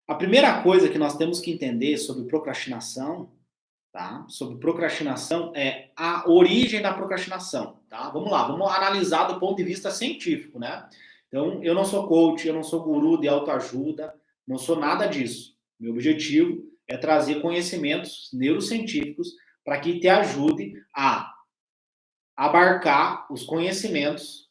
A primeira coisa que nós temos que entender sobre procrastinação, tá? Sobre procrastinação é a origem da procrastinação, tá? Vamos lá, vamos analisar do ponto de vista científico, né? Então, eu não sou coach, eu não sou guru de autoajuda, não sou nada disso. Meu objetivo é trazer conhecimentos neurocientíficos para que te ajude a abarcar os conhecimentos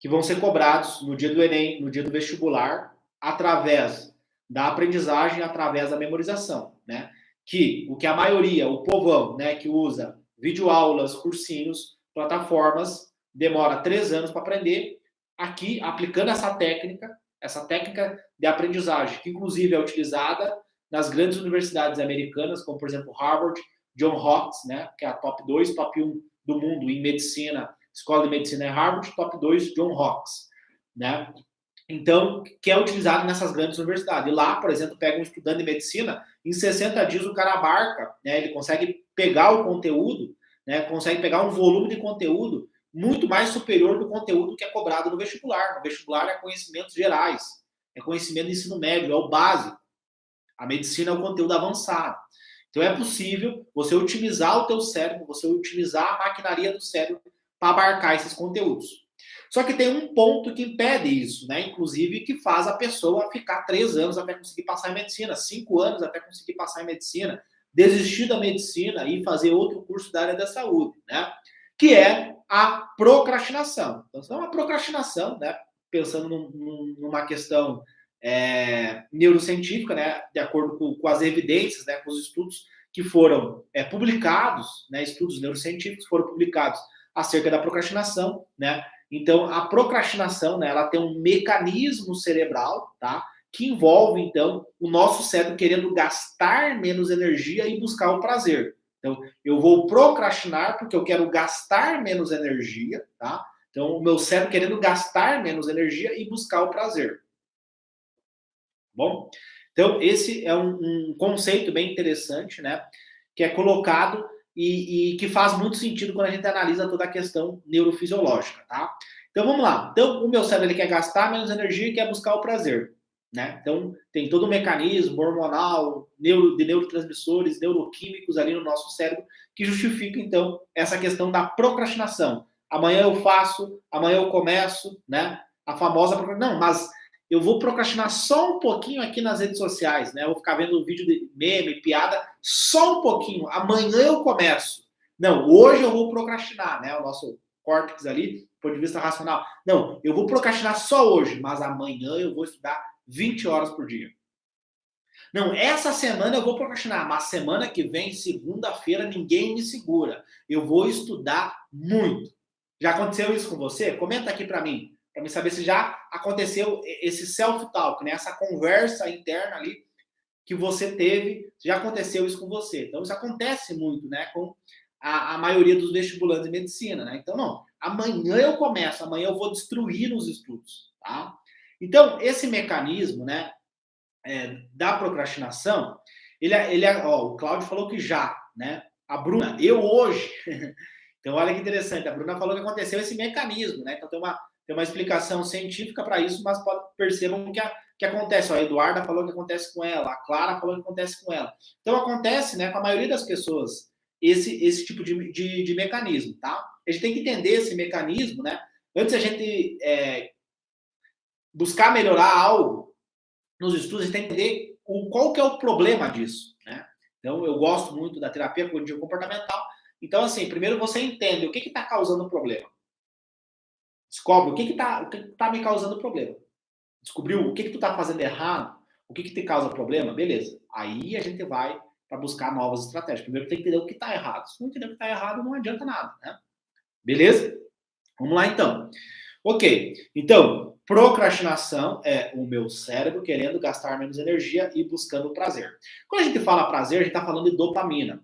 que vão ser cobrados no dia do Enem, no dia do vestibular, através da aprendizagem, através da memorização, né? Que o que a maioria, o povão, né, que usa videoaulas, cursinhos, plataformas, demora 3 anos para aprender, aqui, aplicando essa técnica de aprendizagem, que inclusive é utilizada nas grandes universidades americanas, como, por exemplo, Harvard, John Hopkins, né, que é a top 2, top 1 do mundo em medicina. Escola de Medicina é Harvard, top 2, John Hopkins, né? Então, que é utilizado nessas grandes universidades. E lá, por exemplo, pega um estudante de medicina, em 60 dias o cara abarca, né? Ele consegue pegar o conteúdo, né? Consegue pegar um volume de conteúdo muito mais superior do conteúdo que é cobrado no vestibular. No vestibular é conhecimentos gerais, é conhecimento de ensino médio, é o básico. A medicina é o conteúdo avançado. Então é possível você utilizar o teu cérebro, você utilizar a maquinaria do cérebro para abarcar esses conteúdos. Só que tem um ponto que impede isso, né? Inclusive que faz a pessoa ficar 3 anos até conseguir passar em medicina, 5 anos até conseguir passar em medicina, desistir da medicina e fazer outro curso da área da saúde, né? Que é a procrastinação. Então, é uma procrastinação, né? Pensando numa questão neurocientífica, né, de acordo com as evidências, né, com os estudos que foram publicados, né, estudos neurocientíficos foram publicados acerca da procrastinação, né? Então, a procrastinação, né, ela tem um mecanismo cerebral, tá? Que envolve, então, o nosso cérebro querendo gastar menos energia e buscar o prazer. Então, eu vou procrastinar porque eu quero gastar menos energia, tá? Então, o meu cérebro querendo gastar menos energia e buscar o prazer. Bom, então esse é um conceito bem interessante, né? Que é colocado e que faz muito sentido quando a gente analisa toda a questão neurofisiológica, tá? Então vamos lá. Então o meu cérebro ele quer gastar menos energia e quer buscar o prazer, né? Então tem todo um mecanismo hormonal, de neurotransmissores, neuroquímicos ali no nosso cérebro que justifica então essa questão da procrastinação. Amanhã eu faço, amanhã eu começo, né? A famosa procrastinação. Não, mas eu vou procrastinar só um pouquinho aqui nas redes sociais, né? Eu vou ficar vendo vídeo de meme, piada, só um pouquinho. Amanhã eu começo. Não, hoje eu vou procrastinar, né? O nosso córtex ali, do ponto de vista racional. Não, eu vou procrastinar só hoje, mas amanhã eu vou estudar 20 horas por dia. Não, essa semana eu vou procrastinar, mas semana que vem, segunda-feira, ninguém me segura. Eu vou estudar muito. Já aconteceu isso com você? Comenta aqui para mim saber se já aconteceu esse self-talk, né? Essa conversa interna ali que você teve, já aconteceu isso com você. Então, isso acontece muito, né? Com a maioria dos vestibulantes de medicina, né? Então, não, amanhã eu começo, amanhã eu vou destruir nos estudos, tá? Então, esse mecanismo, né? Da procrastinação, ó, o Cláudio falou que já, né? A Bruna, eu hoje. Então, olha que interessante, a Bruna falou que aconteceu esse mecanismo, né? Então, tem uma explicação científica para isso, mas percebam que acontece. Ó, a Eduarda falou que acontece com ela, a Clara falou que acontece com ela. Então, acontece, né, com a maioria das pessoas, esse tipo de mecanismo, tá? A gente tem que entender esse mecanismo, né? Antes a gente buscar melhorar algo, nos estudos, a gente tem que entender qual que é o problema disso, né? Então, eu gosto muito da terapia cognitivo comportamental. Então, assim, primeiro você entende o que está causando o problema. Descobre o que está me causando o problema. Descobriu o que tu está fazendo errado, o que te causa problema, beleza. Aí a gente vai para buscar novas estratégias. Primeiro tem que entender o que está errado. Se não entender o que está errado, não adianta nada, né? Beleza? Vamos lá, então. Ok, então, procrastinação é o meu cérebro querendo gastar menos energia e buscando prazer. Quando a gente fala prazer, a gente está falando de dopamina,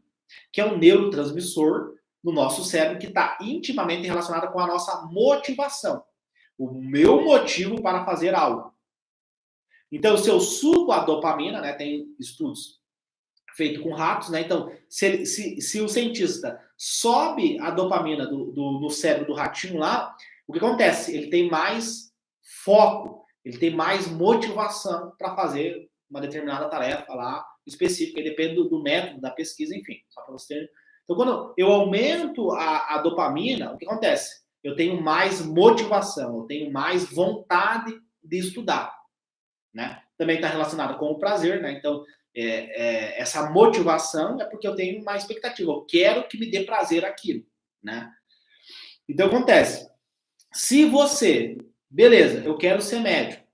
que é um neurotransmissor no nosso cérebro que está intimamente relacionado com a nossa motivação. O meu motivo para fazer algo. Então, se eu subo a dopamina, né, tem estudos feitos com ratos, né? Então, se o cientista sobe a dopamina no cérebro do ratinho lá, o que acontece? Ele tem mais foco, ele tem mais motivação para fazer uma determinada tarefa lá específica, e depende do método da pesquisa, enfim, só para você ter. Então, quando eu aumento a dopamina, o que acontece? Eu tenho mais motivação, eu tenho mais vontade de estudar, né? Também está relacionado com o prazer, né? Então, essa motivação é porque eu tenho uma expectativa, eu quero que me dê prazer aquilo, né? Então, acontece, se você, beleza, eu quero ser médico,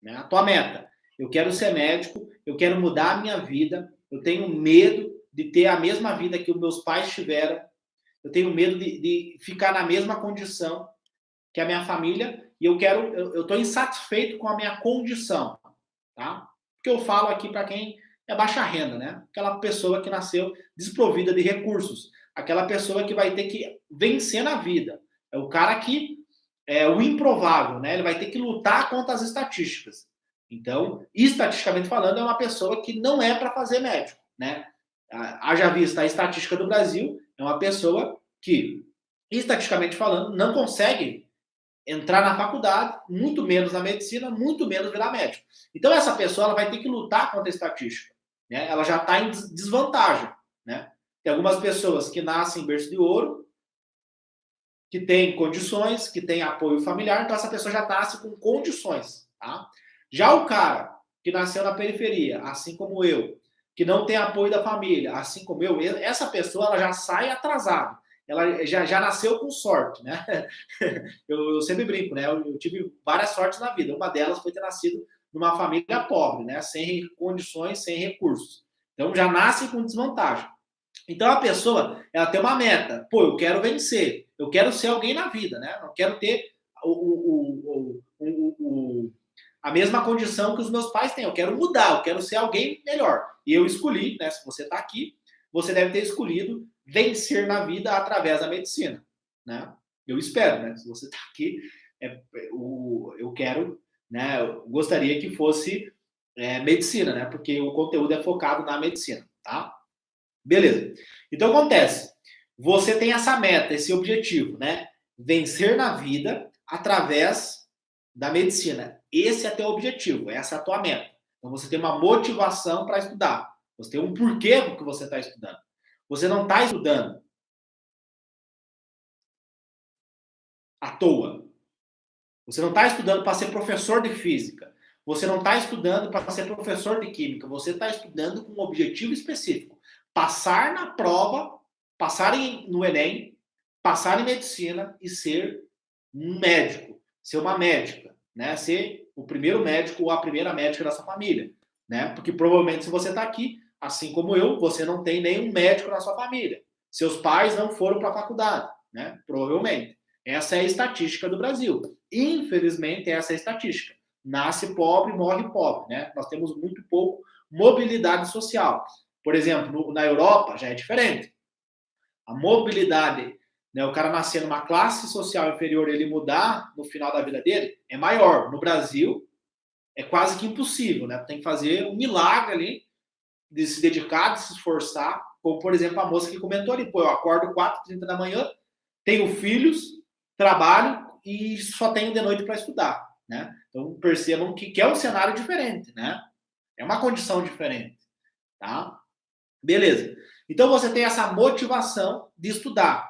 né? A tua meta, eu quero ser médico, eu quero mudar a minha vida, eu tenho medo de ter a mesma vida que os meus pais tiveram, eu tenho medo de ficar na mesma condição que a minha família, e eu estou insatisfeito com a minha condição, tá? Porque eu falo aqui para quem é baixa renda, né? Aquela pessoa que nasceu desprovida de recursos, aquela pessoa que vai ter que vencer na vida, é o cara que é o improvável, né? Ele vai ter que lutar contra as estatísticas. Então, estatisticamente falando, é uma pessoa que não é para fazer médico, né? Haja vista a estatística do Brasil, é uma pessoa que, estatisticamente falando, não consegue entrar na faculdade, muito menos na medicina, muito menos virar médico. Então, essa pessoa ela vai ter que lutar contra a estatística, né? Ela já está em desvantagem, né? Tem algumas pessoas que nascem em berço de ouro, que tem condições, que tem apoio familiar, então essa pessoa já nasce com condições, tá? Já o cara que nasceu na periferia, assim como eu, que não tem apoio da família, assim como eu, essa pessoa ela já sai atrasada, ela já nasceu com sorte, né? Eu sempre brinco, né? Eu tive várias sortes na vida, uma delas foi ter nascido numa família pobre, né? Sem condições, sem recursos. Então já nasce com desvantagem. Então a pessoa, ela tem uma meta. Pô, eu quero vencer. Eu quero ser alguém na vida, né? Não quero ter a mesma condição que os meus pais têm. Eu quero mudar, eu quero ser alguém melhor. E eu escolhi, né? Se você está aqui, você deve ter escolhido vencer na vida através da medicina, né? Eu espero, né? Se você está aqui, eu quero, né? Eu gostaria que fosse medicina, né? Porque o conteúdo é focado na medicina, tá? Beleza. Então acontece, você tem essa meta, esse objetivo, né? Vencer na vida através da medicina. Esse é teu objetivo, essa é a tua meta. Então você tem uma motivação para estudar. Você tem um porquê do que você está estudando. Você não está estudando à toa. Você não está estudando para ser professor de física. Você não está estudando para ser professor de química. Você está estudando com um objetivo específico. Passar na prova, passar no Enem, passar em medicina e ser um médico, ser uma médica, né? Ser o primeiro médico ou a primeira médica da sua família, né? Porque provavelmente se você está aqui, assim como eu, você não tem nenhum médico na sua família. Seus pais não foram para a faculdade, né? Provavelmente. Essa é a estatística do Brasil. Infelizmente, essa é a estatística. Nasce pobre, morre pobre, né? Nós temos muito pouco mobilidade social. Por exemplo, na Europa já é diferente. A mobilidade, né, o cara nascer numa classe social inferior, ele mudar no final da vida dele, é maior. No Brasil, é quase que impossível, né? Tem que fazer um milagre ali, de se dedicar, de se esforçar, como, por exemplo, a moça que comentou ali, pô, eu acordo 4h30 da manhã, tenho filhos, trabalho e só tenho de noite para estudar, né? Então, percebam que é um cenário diferente, né? É uma condição diferente, tá? Beleza. Então você tem essa motivação de estudar.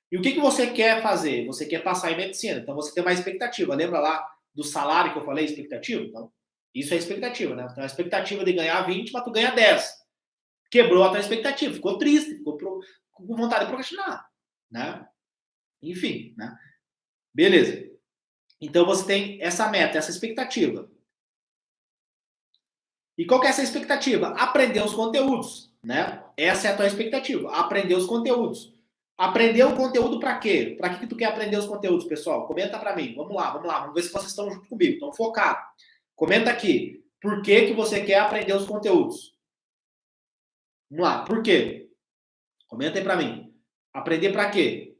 E o que você quer fazer? Você quer passar em medicina. Então você tem uma expectativa. Lembra lá do salário que eu falei, expectativa? Então, isso é expectativa, né? Então a expectativa de ganhar 20, mas tu ganha 10. Quebrou a tua expectativa, ficou triste, ficou com vontade de procrastinar, né? Enfim, né? Beleza. Então você tem essa meta, essa expectativa. E qual que é essa expectativa? Aprender os conteúdos, né? Essa é a tua expectativa, aprender os conteúdos. Aprender o conteúdo para quê? Para que tu quer aprender os conteúdos, pessoal? Comenta para mim. Vamos lá, vamos lá. Vamos ver se vocês estão junto comigo, estão focados. Comenta aqui. Por que você quer aprender os conteúdos? Vamos lá, por quê? Comenta aí para mim. Aprender para quê?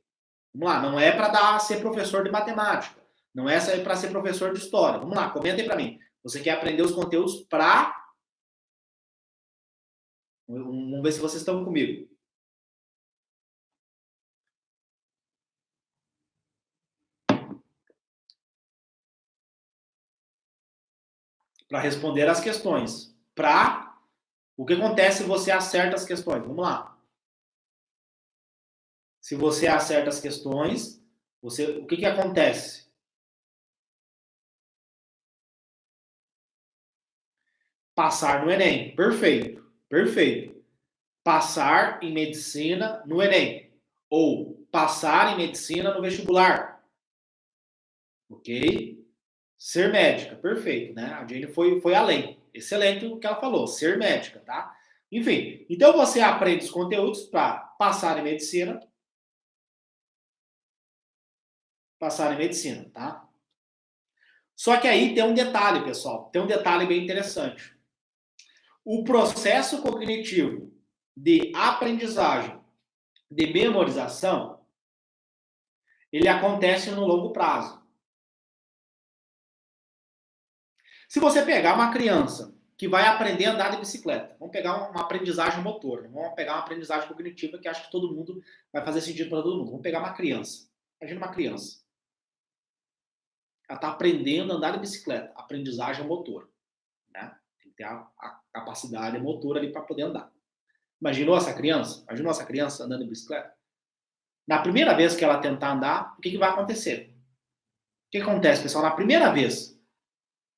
Vamos lá, não é para ser professor de matemática. Não é para ser professor de história. Vamos lá, comenta aí para mim. Você quer aprender os conteúdos para... Vamos ver se vocês estão comigo. Para responder as questões. O que acontece se você acerta as questões? Vamos lá. Se você acerta as questões, o que acontece? Passar no Enem. Perfeito. Perfeito. Passar em medicina no Enem. Ou passar em medicina no vestibular. Ok? Ser médica. Perfeito, né? A Jane foi além. Excelente o que ela falou. Ser médica, tá? Enfim, então você aprende os conteúdos para passar em medicina. Passar em medicina, tá? Só que aí tem um detalhe, pessoal. Tem um detalhe bem interessante. O processo cognitivo de aprendizagem, de memorização, ele acontece no longo prazo. Se você pegar uma criança que vai aprender a andar de bicicleta, vamos pegar uma aprendizagem motor, vamos pegar uma aprendizagem cognitiva que acho que todo mundo vai fazer sentido para todo mundo. Vamos pegar uma criança. Imagina uma criança. Ela está aprendendo a andar de bicicleta, aprendizagem motor, né? Tem que ter a capacidade motora ali para poder andar. Imaginou essa criança? Imaginou essa criança andando de bicicleta? Na primeira vez que ela tentar andar, o que vai acontecer? O que acontece, pessoal? Na primeira vez,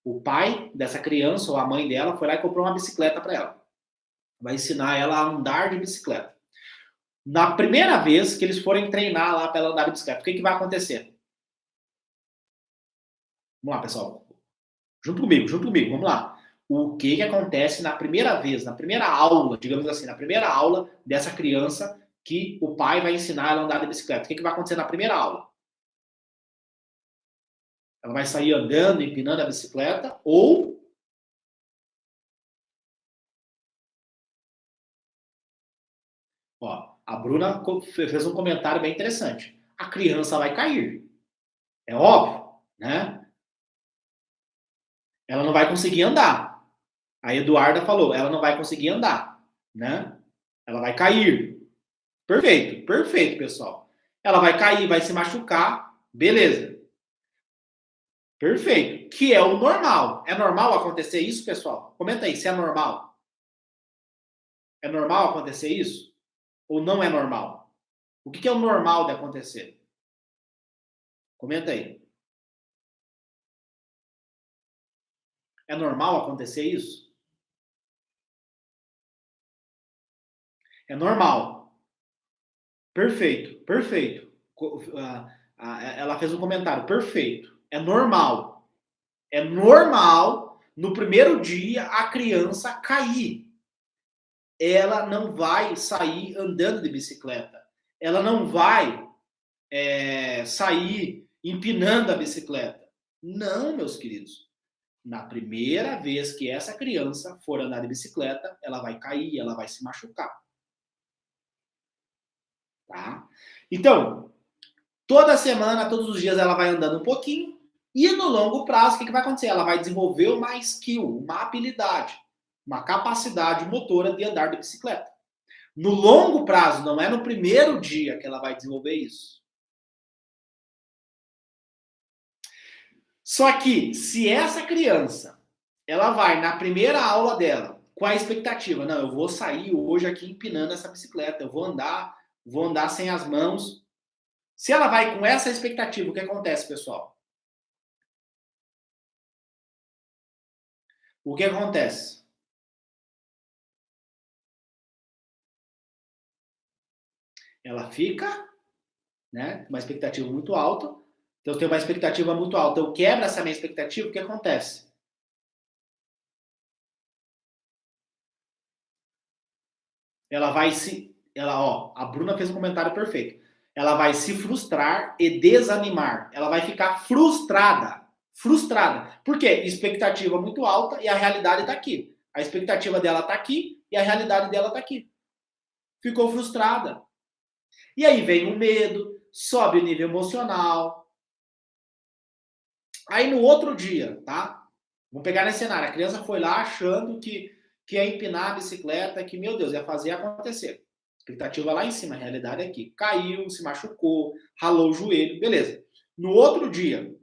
o pai dessa criança ou a mãe dela foi lá e comprou uma bicicleta para ela. Vai ensinar ela a andar de bicicleta. Na primeira vez que eles forem treinar lá para ela andar de bicicleta, o que vai acontecer? Vamos lá, pessoal. Junto comigo, vamos lá. O que acontece na primeira vez, na primeira aula, digamos assim, na primeira aula dessa criança que o pai vai ensinar ela a andar de bicicleta? O que vai acontecer na primeira aula? Ela vai sair andando, empinando a bicicleta ou... Ó, a Bruna fez um comentário bem interessante. A criança vai cair. É óbvio, né? Ela não vai conseguir andar. A Eduarda falou, ela não vai conseguir andar, né? Ela vai cair. Perfeito, perfeito, pessoal. Ela vai cair, vai se machucar, beleza. Perfeito, que é o normal. É normal acontecer isso, pessoal? Comenta aí se é normal. É normal acontecer isso? Ou não é normal? O que é o normal de acontecer? Comenta aí. É normal acontecer isso? É normal. Perfeito, perfeito. Ela fez um comentário. Perfeito. É normal. É normal no primeiro dia a criança cair. Ela não vai sair andando de bicicleta. Ela não vai sair empinando a bicicleta. Não, meus queridos. Na primeira vez que essa criança for andar de bicicleta, ela vai cair, ela vai se machucar. Tá? Então, toda semana, todos os dias, ela vai andando um pouquinho. E no longo prazo, o que vai acontecer? Ela vai desenvolver uma skill, uma habilidade, uma capacidade motora de andar de bicicleta. No longo prazo, não é no primeiro dia que ela vai desenvolver isso. Só que, se essa criança, ela vai na primeira aula dela, com a expectativa, não, eu vou sair hoje aqui empinando essa bicicleta, eu vou andar sem as mãos. Se ela vai com essa expectativa, o que acontece, pessoal? O que acontece? Ela fica, né, com uma expectativa muito alta. Então, eu tenho uma expectativa muito alta. Eu quebro essa minha expectativa, o que acontece? Ela vai se... a Bruna fez um comentário perfeito. Ela vai se frustrar e desanimar. Ela vai ficar frustrada. Frustrada. Por quê? Expectativa muito alta e a realidade está aqui. A expectativa dela está aqui e a realidade dela está aqui. Ficou frustrada. E aí vem o medo, sobe o nível emocional. Aí no outro dia, tá? Vamos pegar nesse cenário. A criança foi lá achando que ia empinar a bicicleta, que, meu Deus, ia fazer acontecer. Expectativa lá em cima, a realidade é aqui. Caiu, se machucou, ralou o joelho, beleza. No outro dia,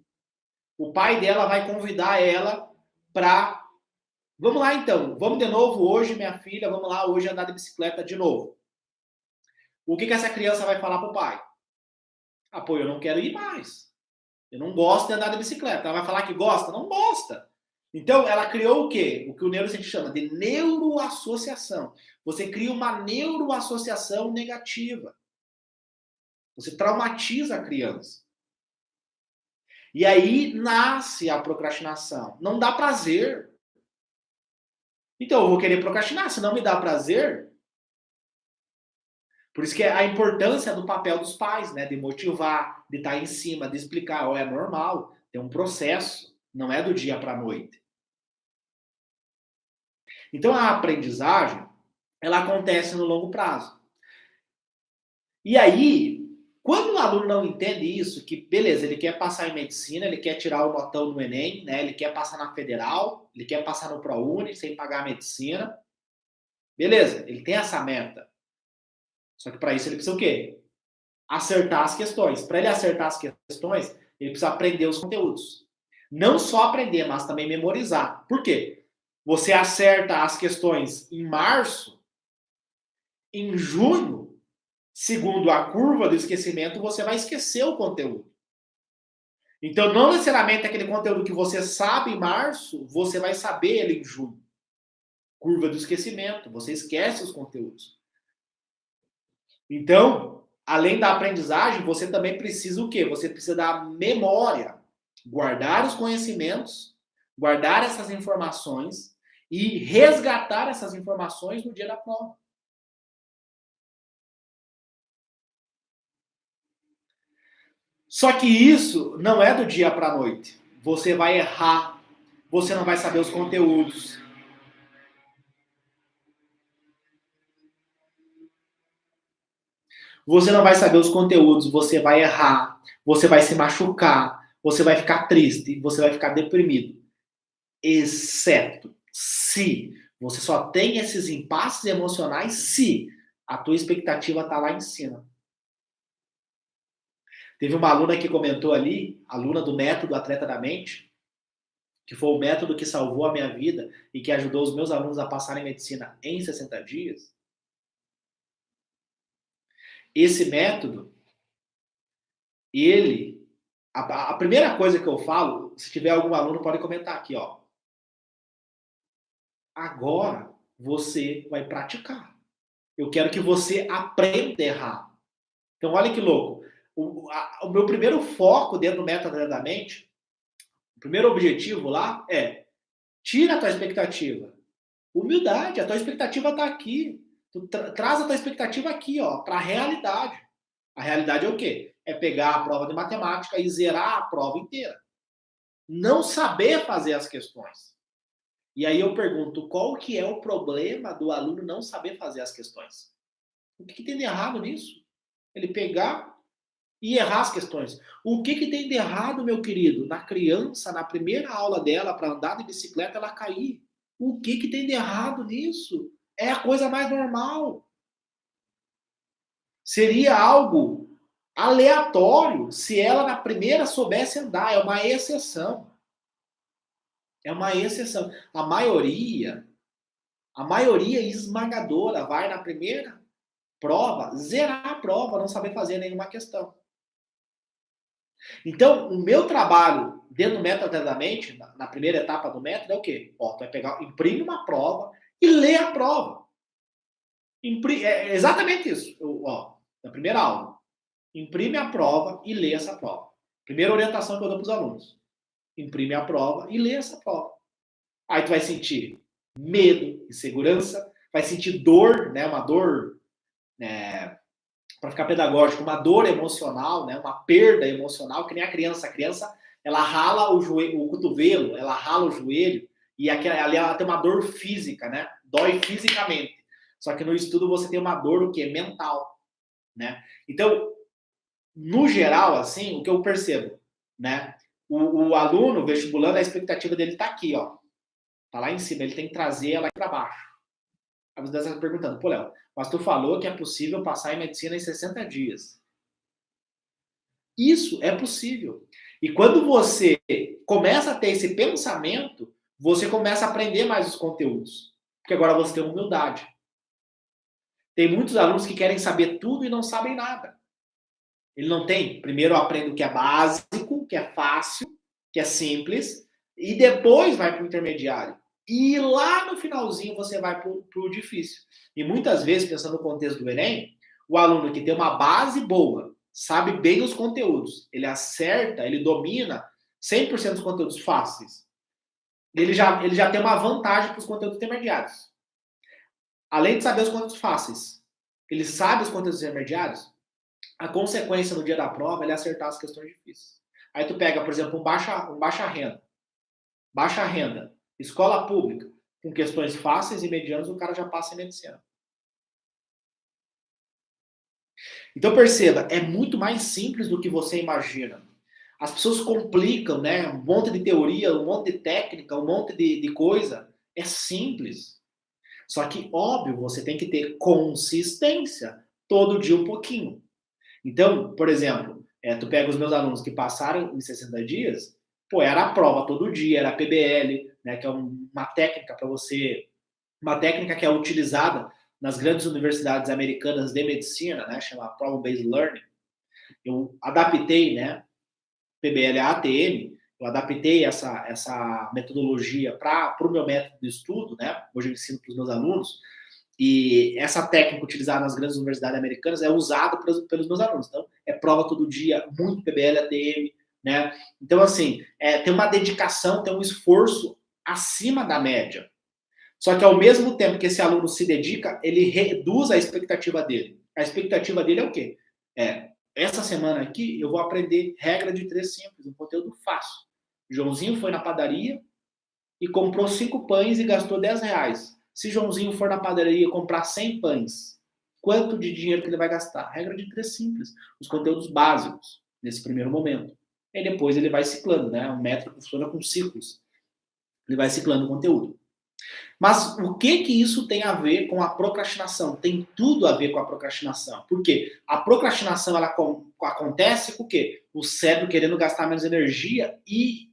o pai dela vai convidar ela para Vamos lá, então. Vamos de novo hoje, minha filha. Vamos lá hoje andar de bicicleta de novo. O que essa criança vai falar pro pai? Ah, pô, eu não quero ir mais. Eu não gosto de andar de bicicleta. Ela vai falar que gosta? Não gosta. Então, ela criou o quê? O que o neurocientista chama de neuroassociação. Você cria uma neuroassociação negativa. Você traumatiza a criança. E aí nasce a procrastinação. Não dá prazer. Então, eu vou querer procrastinar. Se não me dá prazer, por isso que é a importância do papel dos pais, né? De motivar, de estar em cima, de explicar, ó, é normal, tem um processo, não é do dia para a noite. Então a aprendizagem, ela acontece no longo prazo. E aí, quando o aluno não entende isso, que beleza, ele quer passar em medicina, ele quer tirar o notão no Enem, né? Ele quer passar na federal, ele quer passar no ProUni sem pagar a medicina. Beleza, ele tem essa meta. Só que para isso ele precisa o quê? Acertar as questões. Para ele acertar as questões, ele precisa aprender os conteúdos. Não só aprender, mas também memorizar. Por quê? Você acerta as questões em março, em junho, segundo a curva do esquecimento, você vai esquecer o conteúdo. Então, não necessariamente aquele conteúdo que você sabe em março, você vai saber ele em junho. Curva do esquecimento, você esquece os conteúdos. Então, além da aprendizagem, você também precisa o quê? Você precisa da memória. Guardar os conhecimentos, guardar essas informações e resgatar essas informações no dia da prova. Só que isso não é do dia para a noite. Você vai errar, você não vai saber os conteúdos. Você não vai saber os conteúdos, você vai errar, você vai se machucar, você vai ficar triste, você vai ficar deprimido. Exceto se você só tem esses impasses emocionais se a tua expectativa está lá em cima. Teve uma aluna que comentou ali, aluna do método Atleta da Mente, que foi o método que salvou a minha vida e que ajudou os meus alunos a passarem medicina em 60 dias. Esse método, ele, a primeira coisa que eu falo, se tiver algum aluno pode comentar aqui, ó. Agora você vai praticar. Eu quero que você aprenda a errar. Então, olha que louco. O meu primeiro foco dentro do método da mente, o primeiro objetivo lá é tira a tua expectativa. Humildade, a tua expectativa está aqui. Tu traz a tua expectativa aqui, ó, para a realidade. A realidade é o quê? É pegar a prova de matemática e zerar a prova inteira. Não saber fazer as questões. E aí eu pergunto, qual que é o problema do aluno não saber fazer as questões? O que tem de errado nisso? Ele pegar e errar as questões. O que tem de errado, meu querido? Na criança, na primeira aula dela para andar de bicicleta, ela cair. O que tem de errado nisso? É a coisa mais normal. Seria algo aleatório se ela na primeira soubesse andar. É uma exceção. É uma exceção. A maioria esmagadora vai na primeira prova, zerar a prova, não saber fazer nenhuma questão. Então, o meu trabalho dentro do método atletamente, na primeira etapa do método, é o quê? Ó, tu vai pegar, imprime uma prova e lê a prova. É exatamente isso. Ó, na primeira aula, imprime a prova e lê essa prova. Primeira orientação que eu dou para os alunos. Imprime a prova e lê essa prova. Aí tu vai sentir medo, insegurança, vai sentir dor, né? Uma dor, para ficar pedagógico, uma dor emocional, né? Uma perda emocional, que nem a criança. A criança, ela rala o joelho, o cotovelo, ela rala o joelho, e ali ela tem uma dor física, né? Dói fisicamente. Só que no estudo você tem uma dor o quê? Mental, né? Então, no geral, assim, o que eu percebo, né? O aluno vestibulando, a expectativa dele está aqui, ó. Tá lá em cima, ele tem que trazer ela para baixo. Aí você está perguntando, pô, Léo, mas tu falou que é possível passar em medicina em 60 dias. Isso é possível. E quando você começa a ter esse pensamento, você começa a aprender mais os conteúdos. Porque agora você tem humildade. Tem muitos alunos que querem saber tudo e não sabem nada. Ele não tem. Primeiro aprende o que é básico, que é fácil, que é simples, e depois vai para o intermediário. E lá no finalzinho você vai para o difícil. E muitas vezes, pensando no contexto do Enem, o aluno que tem uma base boa, sabe bem os conteúdos, ele acerta, ele domina 100% dos conteúdos fáceis. Ele já tem uma vantagem para os conteúdos intermediários. Além de saber os conteúdos fáceis, ele sabe os conteúdos intermediários, a consequência no dia da prova é ele acertar as questões difíceis. Aí tu pega, por exemplo, um baixa renda, escola pública, com questões fáceis e medianas, o cara já passa em medicina. Então perceba, é muito mais simples do que você imagina. As pessoas complicam, né? Um monte de teoria, um monte de técnica, um monte de coisa. É simples. Só que, óbvio, você tem que ter consistência. Todo dia um pouquinho. Então, por exemplo, tu pega os meus alunos que passaram em 60 dias, pô, era a prova todo dia, era a PBL, né, que é uma técnica para você, uma técnica que é utilizada nas grandes universidades americanas de medicina, né, chama Problem-Based Learning. Eu adaptei, né, PBL a ATM, eu adaptei essa metodologia para o meu método de estudo, né, hoje eu ensino para os meus alunos, e essa técnica utilizada nas grandes universidades americanas é usada pelos meus alunos. Então, é prova todo dia, muito PBL, ATM, né? Então, assim, tem uma dedicação, tem um esforço acima da média. Só que, ao mesmo tempo que esse aluno se dedica, ele reduz a expectativa dele. A expectativa dele é o quê? Essa semana aqui, eu vou aprender regra de 3 simples, um conteúdo fácil. Joãozinho foi na padaria e comprou 5 pães e gastou R$10. Se Joãozinho for na padaria comprar 100 pães, quanto de dinheiro que ele vai gastar? Regra de 3 simples. Os conteúdos básicos, nesse primeiro momento. E depois ele vai ciclando, né? O método funciona com ciclos. Ele vai ciclando o conteúdo. Mas o que isso tem a ver com a procrastinação? Tem tudo a ver com a procrastinação. Por quê? A procrastinação ela acontece com o quê? O cérebro querendo gastar menos energia e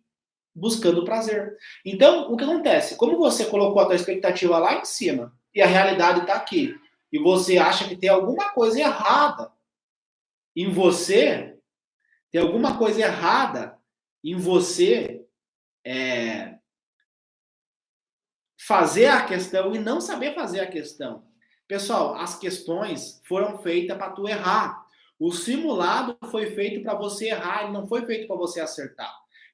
buscando prazer. Então, o que acontece? Como você colocou a tua expectativa lá em cima e a realidade está aqui, e você acha que tem alguma coisa errada em você, tem alguma coisa errada em você fazer a questão e não saber fazer a questão. Pessoal, as questões foram feitas para tu errar. O simulado foi feito para você errar, ele não foi feito para você acertar.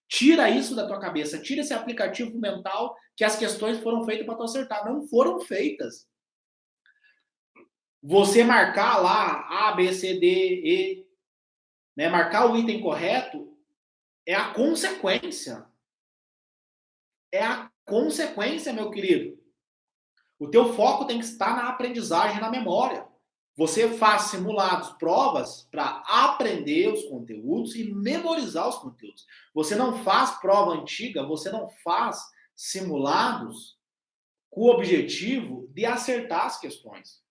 Tira isso da tua cabeça, tira esse aplicativo mental que as questões foram feitas para tu acertar. Não foram feitas. Você marcar lá A, B, C, D, E, né, marcar o item correto é a consequência. É a consequência, meu querido. O teu foco tem que estar na aprendizagem, na memória. Você faz simulados, provas para aprender os conteúdos e memorizar os conteúdos. Você não faz prova antiga, você não faz simulados com o objetivo de acertar as questões.